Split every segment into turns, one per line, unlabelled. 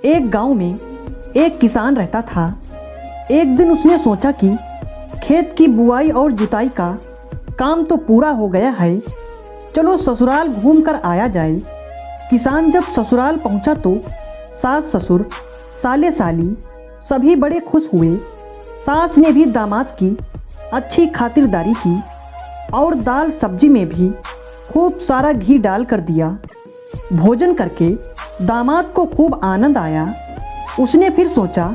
एक गांव में एक किसान रहता था। एक दिन उसने सोचा कि खेत की बुआई और जुताई का काम तो पूरा हो गया है, चलो ससुराल घूम कर आया जाए। किसान जब ससुराल पहुंचा तो सास ससुर साले साली सभी बड़े खुश हुए। सास ने भी दामाद की अच्छी खातिरदारी की और दाल सब्जी में भी खूब सारा घी डाल कर दिया। भोजन करके दामाद को खूब आनंद आया। उसने फिर सोचा,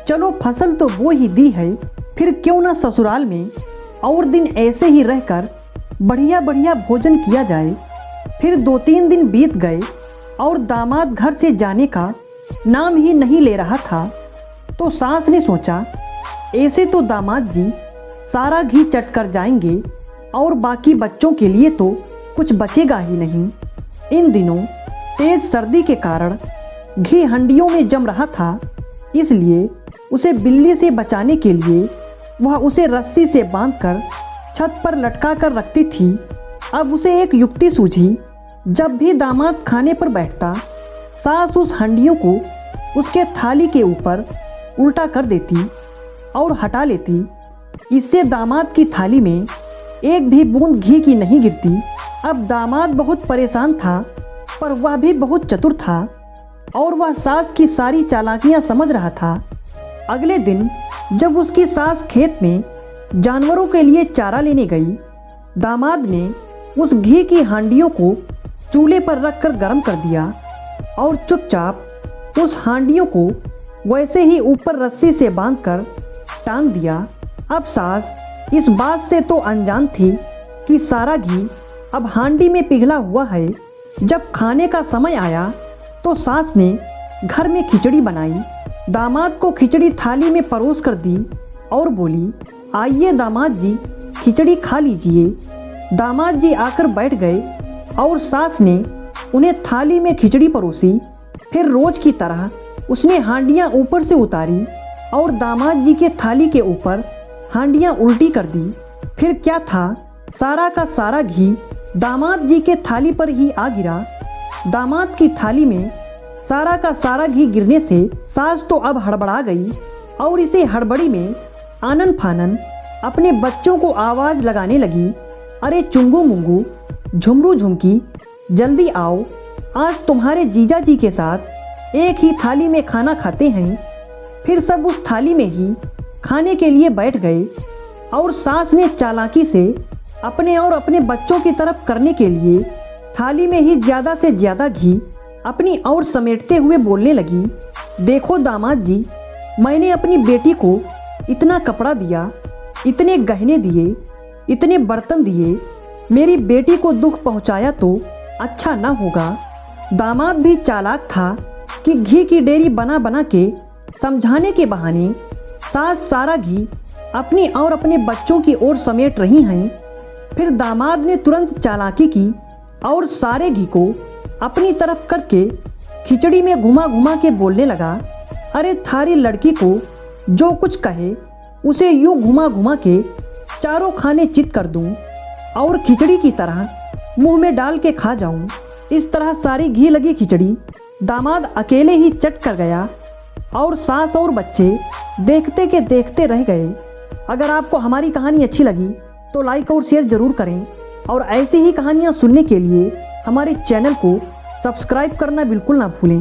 चलो फसल तो बो ही दी है, फिर क्यों ना ससुराल में और दिन ऐसे ही रहकर बढ़िया बढ़िया भोजन किया जाए। फिर 2-3 दिन बीत गए और दामाद घर से जाने का नाम ही नहीं ले रहा था। तो सास ने सोचा, ऐसे तो दामाद जी सारा घी चट कर जाएंगे और बाकी बच्चों के लिए तो कुछ बचेगा ही नहीं। इन दिनों तेज सर्दी के कारण घी हंडियों में जम रहा था, इसलिए उसे बिल्ली से बचाने के लिए वह उसे रस्सी से बांधकर छत पर लटका कर रखती थी। अब उसे एक युक्ति सूझी। जब भी दामाद खाने पर बैठता, सास उस हंडियों को उसके थाली के ऊपर उल्टा कर देती और हटा लेती। इससे दामाद की थाली में एक भी बूंद घी की नहीं गिरती। अब दामाद बहुत परेशान था, पर वह भी बहुत चतुर था और वह सास की सारी चालाकियां समझ रहा था। अगले दिन जब उसकी सास खेत में जानवरों के लिए चारा लेने गई, दामाद ने उस घी की हांडियों को चूल्हे पर रखकर गर्म कर दिया और चुपचाप उस हांडियों को वैसे ही ऊपर रस्सी से बांधकर टांग दिया। अब सास इस बात से तो अनजान थी कि सारा घी अब हांडी में पिघला हुआ है। जब खाने का समय आया तो सास ने घर में खिचड़ी बनाई। दामाद को खिचड़ी थाली में परोस कर दी और बोली, आइए दामाद जी, खिचड़ी खा लीजिए। दामाद जी आकर बैठ गए और सास ने उन्हें थाली में खिचड़ी परोसी। फिर रोज की तरह उसने हांडियां ऊपर से उतारी और दामाद जी के थाली के ऊपर हांडियां उल्टी कर दी। फिर क्या था, सारा का सारा घी दामाद जी के थाली पर ही आ गिरा। दामाद की थाली में सारा का सारा घी गिरने से सास तो अब हड़बड़ा गई और इसी हड़बड़ी में आनन फानन अपने बच्चों को आवाज़ लगाने लगी, अरे चुंगू मुंगू, झुमरू झुमकी, जल्दी आओ, आज तुम्हारे जीजा जी के साथ एक ही थाली में खाना खाते हैं। फिर सब उस थाली में ही खाने के लिए बैठ गए और सास ने चालाकी से अपने और अपने बच्चों की तरफ करने के लिए थाली में ही ज़्यादा से ज़्यादा घी अपनी और समेटते हुए बोलने लगी, देखो दामाद जी, मैंने अपनी बेटी को इतना कपड़ा दिया, इतने गहने दिए, इतने बर्तन दिए, मेरी बेटी को दुख पहुंचाया तो अच्छा ना होगा। दामाद भी चालाक था कि घी की डेरी बना बना के समझाने के बहाने सास सारा घी अपनी और अपने बच्चों की ओर समेट रही हैं। फिर दामाद ने तुरंत चालाकी की और सारे घी को अपनी तरफ करके खिचड़ी में घुमा घुमा के बोलने लगा, अरे थारी लड़की को जो कुछ कहे उसे यूं घुमा घुमा के चारों खाने चित कर दूं और खिचड़ी की तरह मुंह में डाल के खा जाऊं। इस तरह सारी घी लगी खिचड़ी दामाद अकेले ही चट कर गया और सास और बच्चे देखते के देखते रह गए। अगर आपको हमारी कहानी अच्छी लगी तो लाइक और शेयर ज़रूर करें और ऐसी ही कहानियाँ सुनने के लिए हमारे चैनल को सब्सक्राइब करना बिल्कुल ना भूलें।